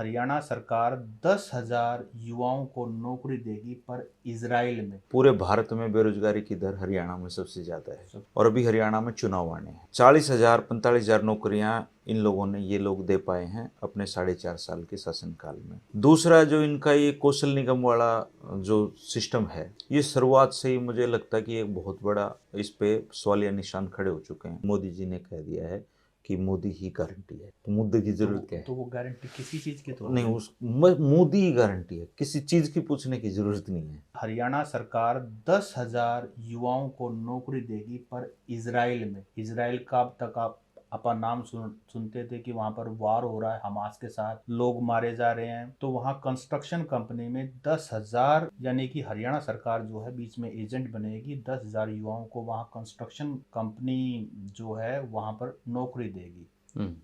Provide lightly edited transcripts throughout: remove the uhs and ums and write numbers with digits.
हरियाणा सरकार 10,000 युवाओं को नौकरी देगी, पर इजराइल में। पूरे भारत में बेरोजगारी की दर हरियाणा में सबसे ज्यादा है और अभी हरियाणा में चुनाव आने हैं। 40,000 45,000 नौकरियां इन लोगों ने ये लोग दे पाए हैं अपने 4.5 साल के शासनकाल में। दूसरा जो इनका ये कौशल निगम वाला जो सिस्टम है, ये शुरुआत से ही मुझे लगता है कि एक बहुत बड़ा इस पे सवालिया निशान खड़े हो चुके हैं। मोदी जी ने कह दिया है कि मोदी ही गारंटी है, तो मुद्दे की जरूरत क्या है? तो वो गारंटी किसी चीज की तो नहीं, होगी। उस मोदी ही गारंटी है, किसी चीज की पूछने की जरूरत नहीं है। हरियाणा सरकार 10,000 युवाओं को नौकरी देगी, पर इजराइल में। इजराइल का अब तक आप अपन नाम सुनते थे कि वहां पर वार हो रहा है, हमास के साथ लोग मारे जा रहे हैं। तो वहां कंस्ट्रक्शन कंपनी में 10,000, यानी कि हरियाणा सरकार जो है बीच में एजेंट बनेगी, 10,000 युवाओं को वहां कंस्ट्रक्शन कंपनी जो है वहां पर नौकरी देगी,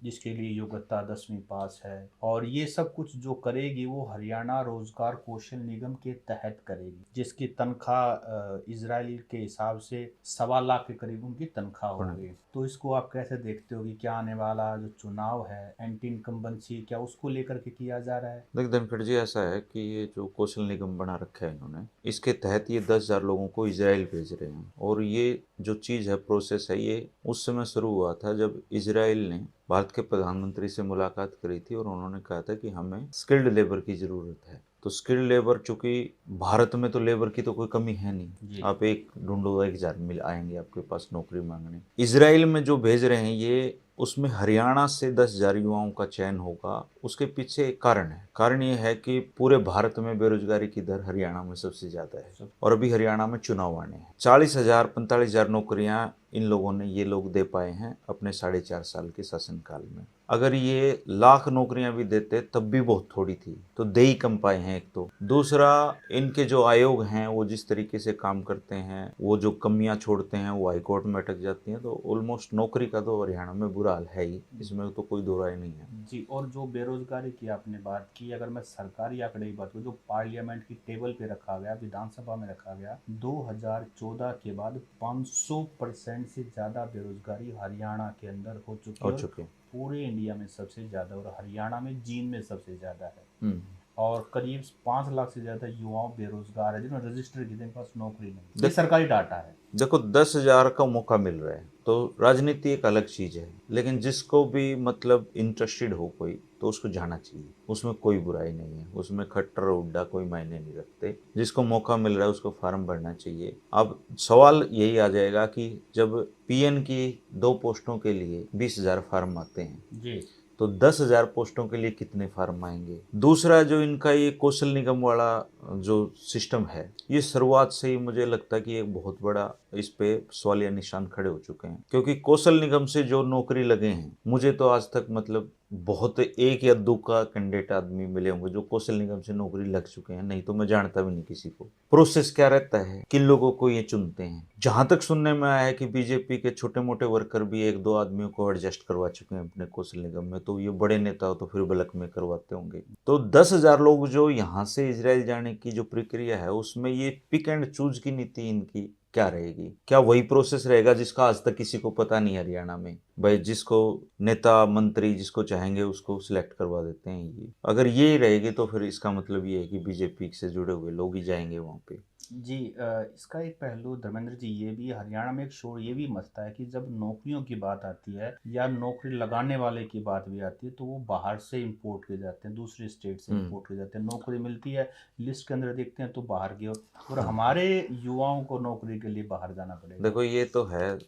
जिसके लिए योग्यता 10वीं पास है। और ये सब कुछ जो करेगी वो हरियाणा रोजगार कौशल निगम के तहत करेगी, जिसकी तनख्वाह इजराइल के हिसाब से 1.25 लाख के करीब उनकी तनख्वाह होगी। तो इसको आप कैसे देखते हो कि क्या आने वाला जो चुनाव है, एंटी इनकम्बेंसी, क्या उसको लेकर के किया जा रहा है? देख धनखड़ जी, ऐसा है कि ये जो कौशल निगम बना रखा है इन्होंने, इसके तहत ये 10,000 लोगों को इजराइल भेज रहे हैं। और ये जो चीज़ है, प्रोसेस है, ये उस समय शुरू हुआ था जब इजराइल ने भारत के प्रधानमंत्री से मुलाकात करी थी और उन्होंने कहा था कि हमें स्किल्ड लेबर की ज़रूरत है। तो स्किल्ड लेबर, चूंकि भारत में तो लेबर की तो कोई कमी है नहीं, आप एक ढूंढो 1,000 मिल आएंगे आपके पास नौकरी मांगने। इजराइल में जो भेज रहे हैं ये, उसमें हरियाणा से 10,000 युवाओं का चयन होगा। उसके पीछे एक कारण है। कारण ये है कि पूरे भारत में बेरोजगारी की दर हरियाणा में सबसे ज्यादा है और अभी हरियाणा में चुनाव आने हैं। 40,000 45,000 नौकरियां इन लोगों ने ये लोग दे पाए हैं अपने 4.5 साल के शासनकाल में। अगर ये लाख नौकरियां भी देते तब भी बहुत थोड़ी थी, तो दे ही कम पाए हैं एक तो। दूसरा, इनके जो आयोग हैं वो जिस तरीके से काम करते हैं, वो जो कमियां छोड़ते हैं वो हाईकोर्ट में अटक जाती हैं। तो ऑलमोस्ट नौकरी का तो हरियाणा में बुरा हाल है ही, इसमें तो कोई दो राय नहीं है जी। और जो बेरोजगारी की आपने बात की, अगर मैं सरकारी आंकड़े की बात करूँ, जो पार्लियामेंट की टेबल पे रखा गया, विधानसभा में रखा गया, 2014 के बाद 500% से ज्यादा बेरोजगारी हरियाणा के अंदर हो चुकी है। पूरे इंडिया में सबसे ज्यादा, और हरियाणा में जींद में सबसे ज्यादा है। और करीब 5 लाख से ज्यादा युवाओं बेरोजगार है जिन्होंने रजिस्टर किए, जिनके पास नौकरी नहीं। ये सरकारी डाटा है। देखो, 10,000 का मौका मिल रहा है तो राजनीति एक अलग चीज है, लेकिन जिसको भी मतलब इंटरेस्टेड हो कोई, तो उसको जाना चाहिए, उसमें कोई बुराई नहीं है। उसमें खट्टर उड्डा कोई मायने नहीं रखते। जिसको मौका मिल रहा है उसको फार्म भरना चाहिए। अब सवाल यही आ जाएगा कि जब पीएन की 2 पोस्टों के लिए 20,000 फार्म आते हैं जी, तो 10,000 पोस्टों के लिए कितने फार्म आएंगे? दूसरा, जो इनका ये कौशल निगम वाला जो सिस्टम है, ये शुरुआत से ही मुझे लगता है कि एक बहुत बड़ा इस पे सवालिया निशान खड़े हो चुके हैं। क्योंकि कौशल निगम से जो नौकरी लगे हैं, मुझे तो आज तक मतलब बहुत एक या दो का कैंडिडेट आदमी मिले होंगे जो कौशल निगम से नौकरी लग चुके हैं, नहीं तो मैं जानता भी नहीं किसी को। प्रोसेस क्या रहता है, किन लोगों को ये चुनते हैं? जहां तक सुनने में आया है कि बीजेपी के छोटे मोटे वर्कर भी 1-2 आदमियों को एडजस्ट करवा चुके हैं अपने कौशल निगम में, तो ये बड़े नेता हो तो फिर बल्क में करवाते होंगे। तो 10,000 लोग जो यहाँ से इजराइल जाने की जो प्रक्रिया है, उसमें ये पिक एंड चूज की नीति इनकी क्या रहेगी? क्या वही प्रोसेस रहेगा जिसका आज तक किसी को पता नहीं हरियाणा में? भाई, जिसको नेता मंत्री जिसको चाहेंगे उसको सिलेक्ट करवा देते हैं। ये अगर ये रहेगी तो फिर इसका मतलब ये है कि बीजेपी से जुड़े हुए लोग ही जाएंगे वहां पे। जी। इसका एक पहलू धर्मेंद्र जी ये भी, हरियाणा में एक शोर ये भी मचता है कि जब नौकरियों की बात आती है या नौकरी लगाने वाले की बात भी आती है, तो वो बाहर से इंपोर्ट किए जाते हैं, दूसरे स्टेट से इंपोर्ट किए जाते हैं। नौकरी मिलती है, लिस्ट के अंदर देखते हैं तो बाहर की, और हमारे युवाओं को नौकरी के लिए बाहर जाना पड़ेगा। देखो, ये तो है,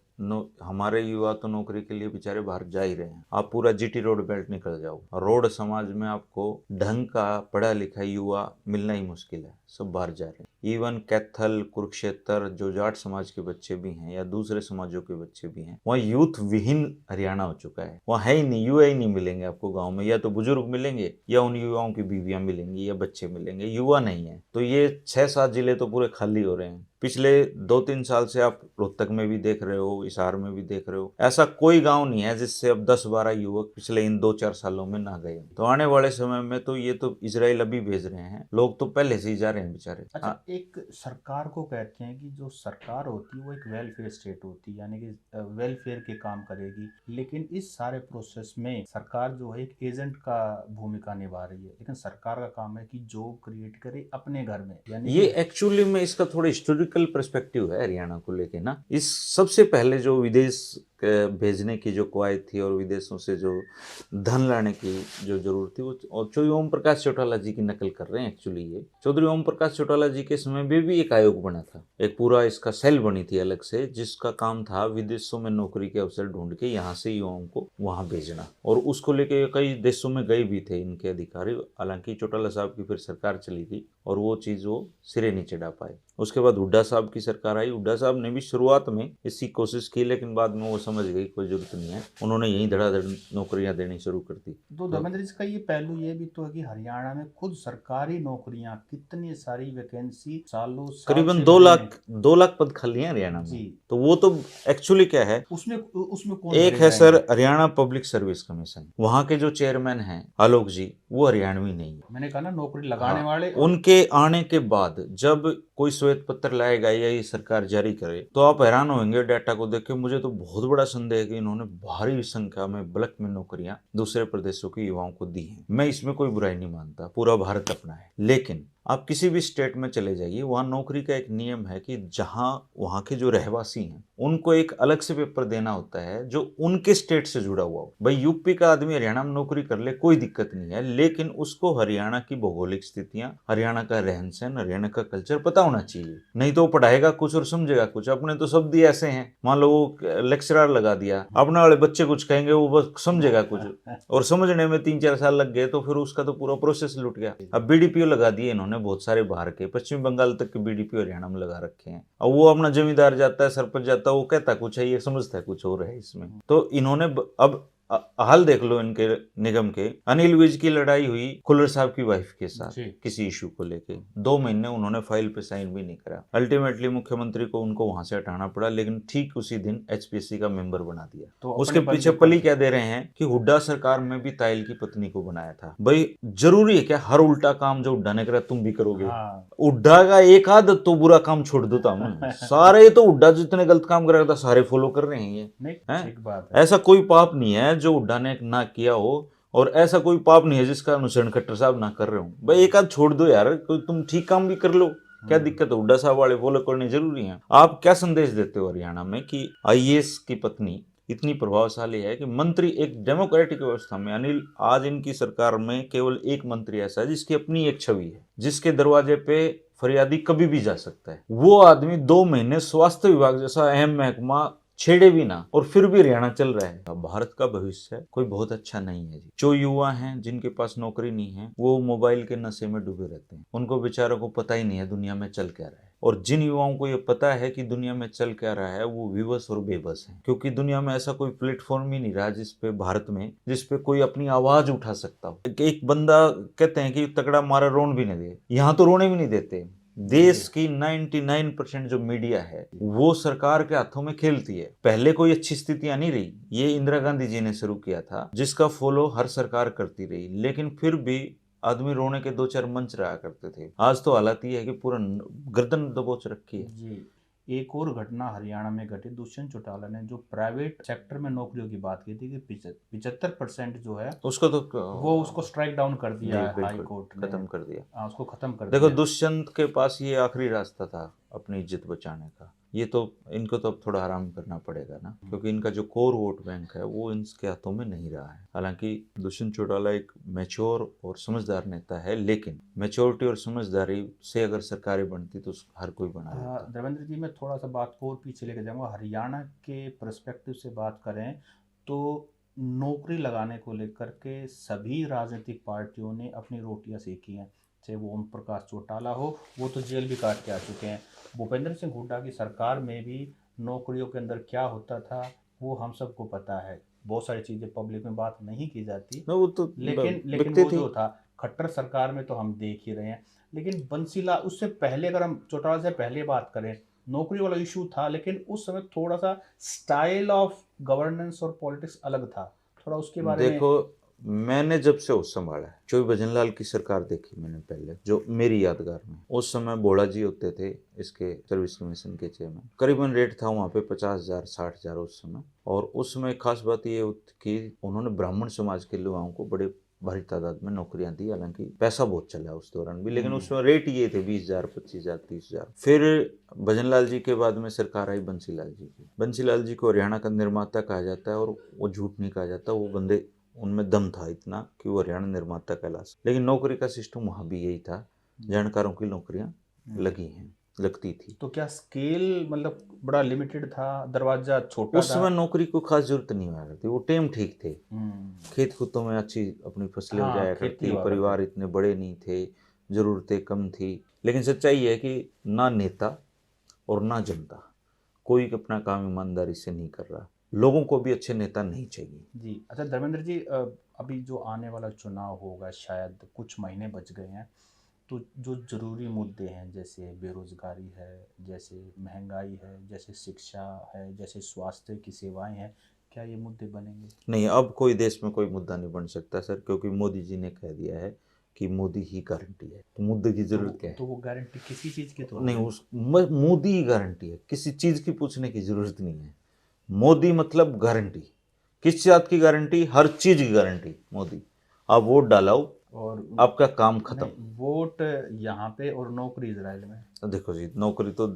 हमारे युवा तो नौकरी के लिए बेचारे बाहर जा ही रहे हैं। आप पूरा जीटी रोड बेल्ट निकल जाओ, रोड समाज में आपको ढंग का पढ़ा लिखा युवा मिलना ही मुश्किल है, सब बाहर जा रहे हैं। इवन कैथल, कुरुक्षेत्र, जो जाट समाज के बच्चे भी हैं या दूसरे समाजों के बच्चे भी हैं, वहाँ यूथ विहीन हरियाणा हो चुका है। वहाँ है ही नहीं, युवा ही नहीं मिलेंगे आपको गाँव में। या तो बुजुर्ग मिलेंगे या उन युवाओं की बीवियां मिलेंगी या बच्चे मिलेंगे, युवा नहीं है। तो ये 6-7 जिले तो पूरे खाली हो रहे हैं। पिछले 2-3 साल से आप रोहतक में भी देख रहे हो, हिसार में भी देख रहे हो, ऐसा कोई गांव नहीं है जिससे अब 10-12 युवक पिछले इन 2-4 सालों में ना गए। तो आने वाले समय में तो ये तो इजराइल अभी भेज रहे हैं, लोग तो पहले से ही जा रहे हैं बेचारे। अच्छा, एक सरकार को कहते हैं कि जो सरकार होती है वो एक वेलफेयर स्टेट होती है, यानी कि वेलफेयर के काम करेगी, लेकिन इस सारे प्रोसेस में सरकार जो है एक एजेंट का भूमिका निभा रही है। लेकिन सरकार का काम है कि जॉब क्रिएट करे अपने घर में, यानी ये एक्चुअली में इसका थोड़ा हिस्टोरिकल पर्सपेक्टिव है हरियाणा को लेके ना। इस सबसे पहले जो विदेश भेजने की जो कवायद थी और विदेशों से जो धन लाने की जो जरूरत थी, वो और चौधरी ओम प्रकाश चौटाला जी की नकल कर रहे हैं एक्चुअली। ये चौधरी ओम प्रकाश चौटाला जी के समय में भी एक आयोग बना था, एक पूरा इसका सेल बनी थी अलग से, जिसका काम था विदेशों में नौकरी के अवसर ढूंढ के यहाँ से युवाओं को वहाँ भेजना। और उसको लेके कई देशों में गए भी थे इनके अधिकारी। हालांकि चौटाला साहब की फिर सरकार चली गई और वो चीज़ वो सिरे नहीं चढ़ा पाए। उसके बाद हुड्डा साहब की सरकार आई। हुड्डा साहब ने भी शुरुआत में इसकी कोशिश की, लेकिन बाद में वो समझ गई कोई जरूरत नहीं है, उन्होंने यहीं धड़ाधड़ नौकरियां देनी शुरू कर दी। तो धर्मेंद्र जी का ये पहलू ये भी तो है कि हरियाणा में खुद सरकारी नौकरियां कितनी सारी वैकेंसी सालों साल करीबन से 2 भरी लाख हैं। 2 लाख पद खाली हैं हरियाणा जी। में। तो वो तो एक्चुअली क्या है, उसमें उसमें कौन एक भरे है सर जाएंगे? हरियाणा पब्लिक सर्विस कमीशन, वहाँ के जो चेयरमैन हैं आलोक जी, वो हरियाणवी नहीं है। मैंने कहा ना, नौकरी लगाने हाँ, वाले और उनके आने के बाद जब कोई श्वेत पत्र लाएगा या ये सरकार जारी करे तो आप हैरान होंगे डाटा को देख के। मुझे तो बहुत बड़ा संदेह है कि इन्होंने भारी संख्या में बल्क में नौकरियां दूसरे प्रदेशों के युवाओं को दी हैं। मैं इसमें कोई बुराई नहीं मानता, पूरा भारत अपना है, लेकिन आप किसी भी स्टेट में चले जाइए, वहाँ नौकरी का एक नियम है कि जहाँ वहाँ के जो रहवासी हैं उनको एक अलग से पेपर देना होता है जो उनके स्टेट से जुड़ा हुआ हो। भाई यूपी का आदमी हरियाणा में नौकरी कर ले, कोई दिक्कत नहीं है, लेकिन उसको हरियाणा की भौगोलिक स्थितियां, हरियाणा का रहन सहन, हरियाणा का कल्चर पता होना चाहिए। नहीं तो वो पढ़ाएगा कुछ और समझेगा कुछ। अपने तो शब्द ही ऐसे हैं, मान लो वो लेक्चरर लगा दिया, अपने वाले बच्चे कुछ कहेंगे वो बस समझेगा कुछ, और समझने में 3-4 साल लग गए तो फिर उसका तो पूरा प्रोसेस लुट गया। अब बीडीपीओ लगा दिए इन्होंने बहुत सारे बाहर के, पश्चिम बंगाल तक के बीडीपीओ हरियाणा में लगा रखे हैं। अब वो अपना जमींदार जाता है, सरपंच जाता है, वो कहता कुछ है, ये समझता है कुछ और है इसमें। तो इन्होंने अब हाल देख लो इनके निगम के, अनिल विज की लड़ाई हुई खुल्लर साहब की वाइफ के साथ किसी इशू को लेके, 2 महीने उन्होंने फाइल पे साइन भी नहीं करा। अल्टीमेटली मुख्यमंत्री को उनको वहां से हटाना पड़ा, लेकिन ठीक उसी दिन एचपीएससी का मेंबर बना दिया। तो उसके पीछे पली क्या दे रहे हैं कि हुड्डा सरकार में भी ताइल की पत्नी को बनाया था। भाई जरूरी है क्या हर उल्टा काम जो हुड्डा ने करा तुम भी करोगे? हुड्डा का एक आध तो बुरा काम छोड़ दो था सारे तो हुड्डा जितने गलत काम करा था सारे फॉलो कर रहे हैं ये, ठीक बात है। ऐसा कोई पाप नहीं है जो हुड्डा ने ना किया हो, और ऐसा कोई पाप नहीं है जिसका अनुसरण खट्टर साहब ना कर रहे हो। भाई एक आध छोड़ दो यार, कोई तुम ठीक काम भी कर लो, क्या दिक्कत है? हुड्डा साहब वाले फॉलो करने जरूरी है। आप क्या संदेश देते हो हरियाणा में कि आईएएस की पत्नी इतनी प्रभावशाली है कि मंत्री एक डेमोक्रेटिक व्यवस्था में, अनिल आज इनकी सरकार में केवल एक मंत्री ऐसा है जिसकी अपनी एक छवि है, जिसके दरवाजे पे फरियादी कभी भी जा सकता है। वो आदमी 2 महीने स्वास्थ्य विभाग जैसा अहम महकमा छेड़े भी ना, और फिर भी हरियाणा चल रहा है। भारत का भविष्य कोई बहुत अच्छा नहीं है जी। जो युवा हैं जिनके पास नौकरी नहीं है वो मोबाइल के नशे में डूबे रहते हैं, उनको बेचारों को पता ही नहीं है दुनिया में चल क्या रहा है। और जिन युवाओं को ये पता है कि दुनिया में चल क्या रहा है वो विवश और बेबस है, क्योंकि दुनिया में ऐसा कोई प्लेटफॉर्म ही नहीं रहा जिसपे भारत में जिसपे कोई अपनी आवाज उठा सकता हो। एक बंदा कहते हैं कि तगड़ा मारा रोन भी नहीं दे, यहाँ तो रोने भी नहीं देते। देश की 99% जो मीडिया है वो सरकार के हाथों में खेलती है। पहले कोई अच्छी स्थितियां नहीं रही, ये इंदिरा गांधी जी ने शुरू किया था, जिसका फॉलो हर सरकार करती रही, लेकिन फिर भी आदमी रोने के 2-4 मंच रहा करते थे। आज तो हालत ये है कि पूरा गर्दन दबोच रखी है जी। एक और घटना हरियाणा में घटी, दुष्यंत चौटाला ने जो प्राइवेट सेक्टर में नौकरियों की बात की थी कि 75% जो है उसको तो वो उसको स्ट्राइक डाउन कर दिया है हाई कोर्ट ने, खत्म कर दिया। उसको खत्म कर देखो दिया। दुष्यंत के पास ये आखिरी रास्ता था अपनी इज्जत बचाने का, ये तो इनको तो अब थोड़ा आराम करना पड़ेगा ना, क्योंकि इनका जो कोर वोट बैंक है वो इनके हाथों में नहीं रहा है। हालांकि दुष्यंत चौटाला एक मैच्योर और समझदार नेता है, लेकिन मैच्योरिटी और समझदारी से अगर सरकारें बनती तो हर कोई बना लेता। देवेंद्र जी, मैं थोड़ा सा बात को और पीछे लेकर जाऊंगा। हरियाणा के पर्सपेक्टिव से बात करें तो नौकरी लगाने को लेकर के सभी राजनीतिक पार्टियों ने अपनी रोटियां सेकी हैं, चाहे वो ओम प्रकाश चौटाला हो, वो तो जेल भी काट के आ चुके हैं। भूपेंद्र सिंह हुड्डा की सरकार में भी नौकरियों के अंदर क्या होता था वो हम सबको पता है। बहुत सारी चीज़ें पब्लिक में बात नहीं की जाती, वो तो लेकिन वो जो था खट्टर सरकार में तो हम देख ही रहे हैं। लेकिन बंसीलाल, उससे पहले अगर हम चौटाला से पहले बात करें नौकरी वाला इशू था, लेकिन उस समय थोड़ा सा स्टाइल ऑफ गवर्नेंस और पॉलिटिक्स अलग था, थोड़ा उसके बारे में। देखो, मैंने जब से होश संभाला है, चौबी भजनलाल की सरकार देखी मैंने पहले, जो मेरी यादगार में, उस समय बोड़ा जी होते थे इसके सर्विस कमीशन के चेयरमैन। करीबन रेट था वहाँ पे 50,000 60,000 उस समय। और उस समय खास बात ये कि उन्होंने ब्राह्मण समाज के युवाओं को बड़े भारी तादाद में नौकरियां दी। हालांकि पैसा बहुत चला उस दौरान भी, लेकिन उसमें रेट ये थे 20,000 25,000 30,000। फिर भजनलाल जी के बाद में सरकार आई बंसीलाल जी की। बंसीलाल जी को हरियाणा का निर्माता कहा जाता है, और वो झूठ नहीं कहा जाता, वो बंदे उनमें दम था इतना कि वो हरियाणा निर्माता कहला। लेकिन नौकरी का सिस्टम वहाँ भी यही था, जानकारों की नौकरियां लगती थी। तो क्या स्केल मतलब बड़ा लिमिटेड था, दरवाजा छोटा उस था? समय नौकरी को खास जरूरत नहीं हुआ करती, वो टाइम ठीक थे। खेत खुतों में अच्छी अपनी फसलें हो हाँ, जाया खेती करती, हुआ परिवार इतने बड़े नहीं थे, जरूरतें कम थी। लेकिन सच्चाई है कि ना नेता और ना जनता कोई अपना काम ईमानदारी से नहीं कर रहा। लोगों को भी अच्छे नेता नहीं चाहिए। जी। अच्छा धर्मेंद्र जी, अभी जो आने वाला चुनाव होगा, शायद कुछ महीने बच गए हैं, तो जो ज़रूरी मुद्दे हैं, जैसे बेरोज़गारी है, जैसे महंगाई है, जैसे शिक्षा है, जैसे स्वास्थ्य की सेवाएं हैं, क्या ये मुद्दे बनेंगे? नहीं, अब कोई देश में कोई मुद्दा नहीं बन सकता सर, क्योंकि मोदी जी ने कह दिया है कि मोदी ही गारंटी है। तो मुद्दे की जरूरत क्या है? तो वो गारंटी किसी चीज़ की तो नहीं, होगी। मोदी ही गारंटी है, किसी चीज की पूछने की जरूरत नहीं है। मोदी मतलब गारंटी। किस बात की गारंटी? हर चीज की गारंटी मोदी। आप वोट डालाओ, और आपका काम खत्म। नहीं, वोट यहाँ पे और नौकरी इजराइल में। तो देखो जी, नौकरी तो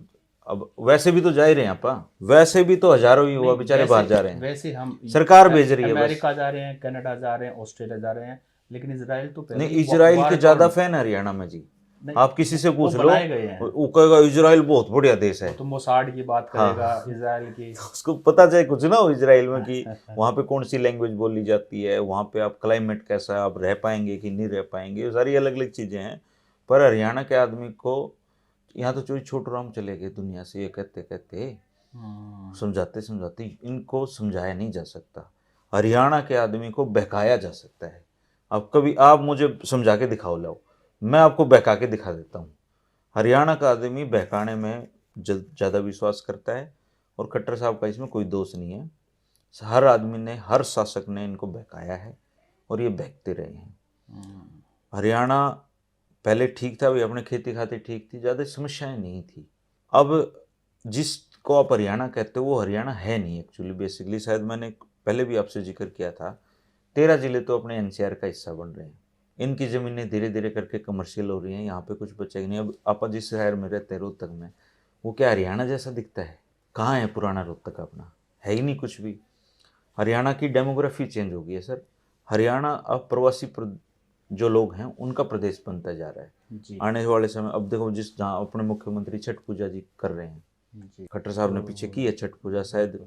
अब वैसे भी तो जा ही रहे हैं आपा, वैसे भी तो हजारों युवा नहीं, बेचारे बाहर जा रहे हैं, वैसे हम सरकार भेज रही है बस। अमेरिका जा रहे हैं, कनाडा जा रहे हैं, ऑस्ट्रेलिया जा रहे हैं, लेकिन इजराइल तो पहले नहीं, ही इजराइल के वार ज्यादा जोन। फैन है हरियाणा में जी। नहीं, आप किसी से वो पूछ लो, बनाए गए हैं। वो कहेगा इजराइल बहुत बढ़िया देश वो है। तो मोसाड की बात हाँ, करेगा, इजराइल की। उसको पता चाहे कुछ ना हो इजराइल में कि वहाँ पे कौन सी लैंग्वेज बोली जाती है, वहाँ पे आप क्लाइमेट कैसा है, आप रह पाएंगे कि नहीं रह पाएंगे, ये सारी अलग अलग चीज़ें हैं। पर हरियाणा के आदमी को यहाँ तो चोरी छोटू राम चले गए दुनिया से, ये कहते कहते समझाते समझाते इनको समझाया नहीं जा सकता। हरियाणा के आदमी को बहकाया जा सकता है। अब कभी आप मुझे समझा के दिखाओ, लो मैं आपको बहका के दिखा देता हूँ। हरियाणा का आदमी बहकाने में ज़्यादा विश्वास करता है, और खट्टर साहब का इसमें कोई दोष नहीं है। हर आदमी ने, हर शासक ने इनको बहकाया है, और ये बहकते रहे हैं। हरियाणा पहले ठीक था भाई, अपने खेती खाती ठीक थी, ज़्यादा समस्याएं नहीं थी। अब जिसको आप हरियाणा कहते हो वो हरियाणा है नहीं एक्चुअली। बेसिकली शायद मैंने पहले भी आपसे जिक्र किया था, 13 जिले तो अपने एनसीआर का हिस्सा बन रहे हैं। इनकी ज़मीनें धीरे धीरे करके कमर्शियल हो रही हैं, यहाँ पे कुछ बचेगा नहीं। अब आप जिस शहर में रहते हैं रोहतक में, वो क्या हरियाणा जैसा दिखता है? कहाँ है पुराना रोहतक अपना? है ही नहीं कुछ भी। हरियाणा की डेमोग्राफी चेंज हो गई है सर। हरियाणा अब प्रवासी जो लोग हैं उनका प्रदेश बनता जा रहा है जी। आने वाले समय। अब देखो, जहाँ अपने मुख्यमंत्री छठ पूजा जी कर रहे हैं, जी। खट्टर साहब ने पीछे की है छठ पूजा, शायद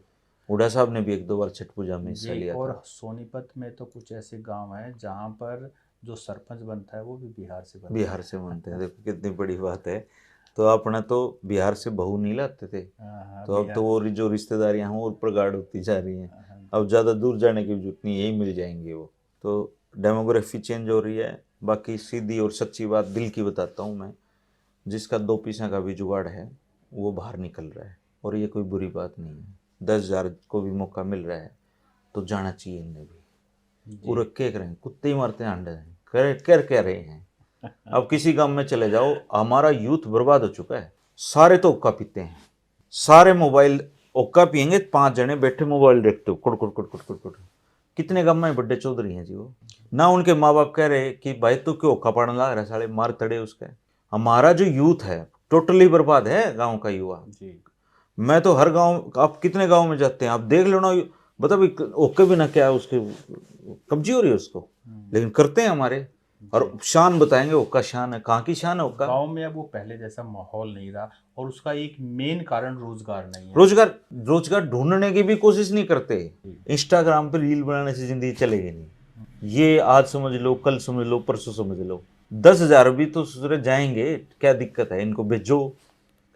हुड्डा साहब ने भी 1-2 बार छठ पूजा में हिस्सा जी। लिया और था। सोनीपत में तो कुछ ऐसे गांव हैं जहां पर जो सरपंच बनता है वो भी बिहार से बनता बिहार से बनते हैं, देखो कितनी बड़ी बात है। तो अपना तो बिहार से बहू नहीं लाते थे, है। तो अब तो वो जो रिश्तेदारियां हैं वो प्रगाढ़ होती जा रही हैं। अब ज़्यादा दूर जाने की जरूरत नहीं, यही मिल जाएंगे वो। तो डेमोग्राफी चेंज हो रही है। बाकी सीधी और सच्ची बात दिल की बताता हूँ मैं, जिसका 2 पैसा का भी जुगाड़ है वो बाहर निकल रहा है, और ये कोई बुरी बात नहीं है। 10,000 को भी मौका मिल रहा है तो जाना चाहिए इन्हें भी। पूरे क्या करें, कुत्ते ही मारते हैं, अंडे हैं, कर क्या रहे हैं। अब किसी गांव में चले जाओ, हमारा यूथ बर्बाद हो चुका है। सारे तो हुक्का पीते हैं, सारे मोबाइल, हुक्का पियेंगे 5 जने बैठे मोबाइल देखते हो, कुड़ कुड़ कुड़ कुड़ कुड़ कुड़। कितने गांव में बड्डे चौधरी हैं जी वो ना, उनके माँ बाप कह रहे कि भाई तू क्यों हुक्का पड़ने लग रहा है, साले मार तड़े उसका। हमारा जो यूथ है टोटली बर्बाद है, गाँव का युवा जी। मैं तो हर गांव, आप कितने गांव में जाते हैं आप देख लो ना, बता भाई ओके भी ना क्या उसके कब्जी हो रही है उसको, लेकिन करते हैं हमारे। और शान बताएंगे, ओका शान है, कहाँ की शान है ओका? गांव में अब वो पहले जैसा माहौल नहीं रहा, और उसका एक मेन कारण रोजगार नहीं है। रोजगार ढूंढने की भी कोशिश नहीं करते। इंस्टाग्राम पे रील बनाने से जिंदगी चलेगी नहीं। ये आज समझ लो, कल समझ लो, परसों समझ लो, 10,000 भी तो ससुरे जाएंगे, क्या दिक्कत है? इनको भेजो,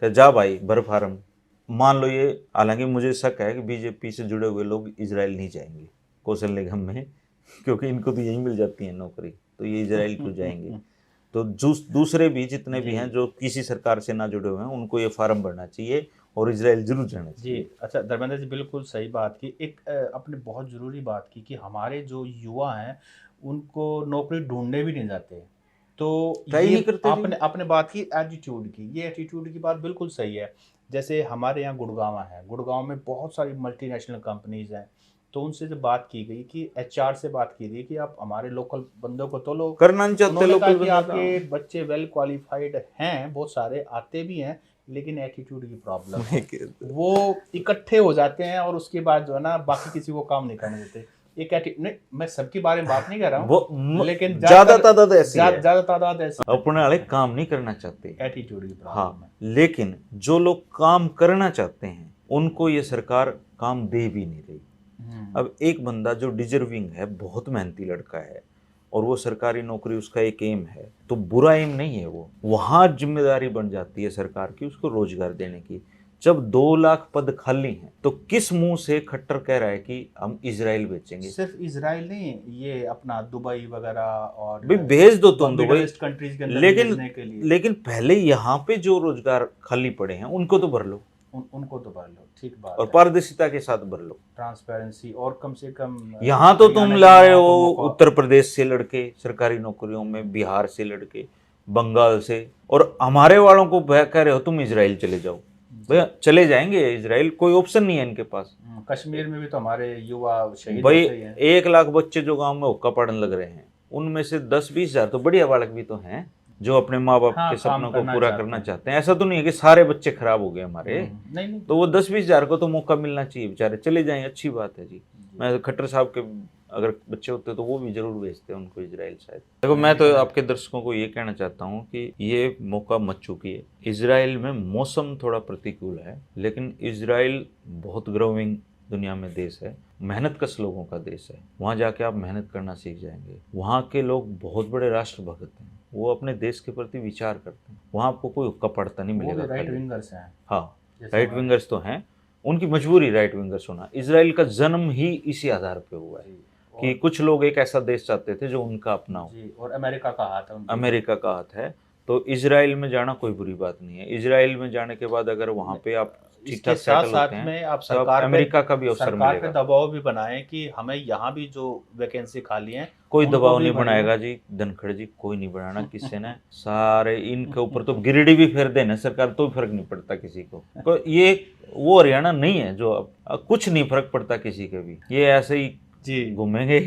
जा भाई भर फार्म। मान लो ये, हालांकि मुझे शक है कि बीजेपी से जुड़े हुए लोग इजराइल नहीं जाएंगे कौशल निगम में, क्योंकि इनको तो यही मिल जाती है नौकरी, तो ये इजराइल क्यों जाएंगे? तो दूसरे भी जितने भी हैं जो किसी सरकार से ना जुड़े हुए हैं, उनको ये फार्म भरना चाहिए, और इजराइल जरूर जाना जी। चाहिए। अच्छा धर्मेंद्र जी, बिल्कुल सही बात की। एक आपने बहुत ज़रूरी बात की कि हमारे जो युवा हैं उनको नौकरी ढूँढने भी नहीं जाते। तो ट्राई ये नहीं करते जी। आपने आपने बात की एटीट्यूड की, ये एटीट्यूड की बात बिल्कुल सही है। जैसे हमारे यहाँ गुड़गाँव है, गुड़गाँव में बहुत सारी मल्टीनेशनल कंपनीज़ हैं, तो उनसे जब बात की गई कि एचआर से बात की गई कि आप हमारे लोकल बंदों को तो लो। करना नहीं चाहते उन्होंने कहा लोकल कि बंदा आपके काम। बच्चे वेल क्वालिफ़ाइड हैं, बहुत सारे आते भी हैं, लेकिन एटीट्यूड की प्रॉब्लम है। वो इकट्ठे हो जाते हैं और उसके बाद जो है ना बाकी किसी को काम नहीं करने देते। एक एटी नहीं, मैं सबके बारे में बात नहीं कर रहा वो हूँ, लेकिन ज्यादा तादाद ऐसी है, ज़्यादा तादाद ऐसी अपने वाले काम नहीं करना चाहते। एटीट्यूड की प्रॉब्लम हाँ, है। लेकिन जो लोग काम करना चाहते हैं उनको ये सरकार काम दे भी नहीं रही। अब एक बंदा जो डिजर्विंग है, बहुत मेहनती लड़का है, और वो सरकारी नौकरी उसका एक एम है, तो बुरा एम नहीं है वो। वहाँ जिम्मेदारी बन जाती है सरकार की उसको रोजगार देने की। जब 2 लाख पद खाली हैं तो किस मुंह से खट्टर कह रहा है कि हम इजराइल बेचेंगे? सिर्फ इजराइल नहीं, ये अपना दुबई वगैरह और भाई भेज दो तुम मिडल दुबई, ईस्ट कंट्रीज के अंदर लेकिन भेजने के लिए। लेकिन पहले यहाँ पे जो रोजगार खाली पड़े हैं उनको तो भर लो, उनको तो भर लो, ठीक बात और है। पारदर्शिता के साथ भर लो। ट्रांसपेरेंसी, और कम से कम यहाँ तो तुम हरियाणा के ला रहे युवाओं हो को मौका। उत्तर प्रदेश से लड़के सरकारी नौकरियों में, बिहार से लड़के, बंगाल से, और हमारे वालों को कह रहे हो तुम इजराइल चले जाओ। भैया चले जाएंगे इजराइल, कोई ऑप्शन नहीं है इनके पास। कश्मीर में भी तो हमारे युवा शहीद भाई होते ही हैं। 1 लाख बच्चे जो गांव में हुक्का पढ़ने लग रहे हैं, उनमें से 10-20 हजार तो बढ़िया बालक भी तो हैं जो अपने माँ बाप हाँ, के काम सपनों को करना पूरा चाहते करना हैं। चाहते हैं। ऐसा तो नहीं है कि सारे बच्चे खराब हो गए हमारे। नहीं नहीं, तो वो 10-20 हजार को तो मौका मिलना चाहिए, बेचारे चले जाएं, अच्छी बात है जी। मैं खट्टर साहब के अगर बच्चे होते तो वो भी जरूर भेजते उनको इजराइल शायद। देखो मैं तो आपके दर्शकों को ये कहना चाहता हूँ कि ये मौका मत चूकिए। इजराइल में मौसम थोड़ा प्रतिकूल है, लेकिन इजराइल बहुत ग्रोइंग दुनिया में देश है, मेहनत कश लोगों का देश है। वहाँ जाके आप मेहनत करना सीख जाएंगे। वहाँ के लोग बहुत बड़े राष्ट्रभक्त हैं, वो अपने देश के प्रति विचार करते हैं। वहाँ आपको कोई हुक्का पड़ता नहीं मिलेगा। राइट विंगर्स हैं। हाँ, राइट विंगर्स तो हैं, उनकी मजबूरी राइट विंगर्स होना। इजराइल का जन्म ही इसी आधार पे हुआ है कि कुछ लोग एक ऐसा देश चाहते थे जो उनका अपना हो। और अमेरिका का हाथ है, अमेरिका का हाथ है। तो इजराइल में जाना कोई बुरी बात नहीं है। इजराइल में जाने के बाद अगर वहाँ पे आप ठीक ठाक सेटल होते हैं में आप तो आप सरकार अमेरिका का भी अवसर सरकार पे मिलेगा। दबाव भी बनाएं कि हमें यहाँ भी जो वैकेंसी खाली है कोई उनको दबाव भी नहीं भरिए। बनाएगा जी धनखड़ जी, कोई नहीं बनाना किसी ने। सारे इनके ऊपर तो गिरिडी भी फेर देना सरकार तो फर्क नहीं पड़ता किसी को। ये वो हरियाणा नहीं है जो अब कुछ नहीं फर्क पड़ता किसी के भी, ये ऐसे ही जी घूमेंगे।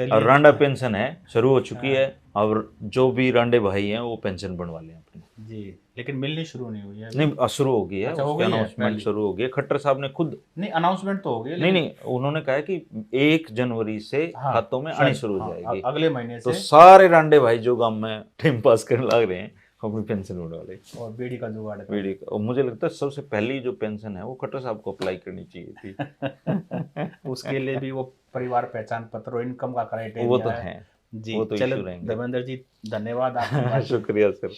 और रांडा पेंशन है शुरू हो चुकी है, और जो भी रांडे भाई हैं वो पेंशन बनवा लें अपनी। जी, लेकिन मिलनी शुरू नहीं हुई है। नहीं शुरू हो गई है, अच्छा, हो उसकी गई है अनाउंसमेंट पहले? शुरू हो गई है। खट्टर साहब ने खुद, नहीं अनाउंसमेंट तो हो गई, नहीं उन्होंने कहा है कि 1 जनवरी से खातों में आनी शुरू हो जाएगी। अगले महीने तो से। सारे रांडे भाई जो गांव में टाइम पास करने लग रहे हैं अपनी पेंशन उड़ा ले, और बीड़ी का जुगाड़ है। बीड़ी का। और मुझे लगता है सबसे पहली जो पेंशन है वो खट्टर साहब को अप्लाई करनी चाहिए थी। उसके लिए भी वो परिवार पहचान पत्र और इनकम का क्राइटेरिया वो तो है जी। वो तो चलो इशू रहेंगे। धर्मेंद्र जी, धन्यवाद आपका। शुक्रिया सर।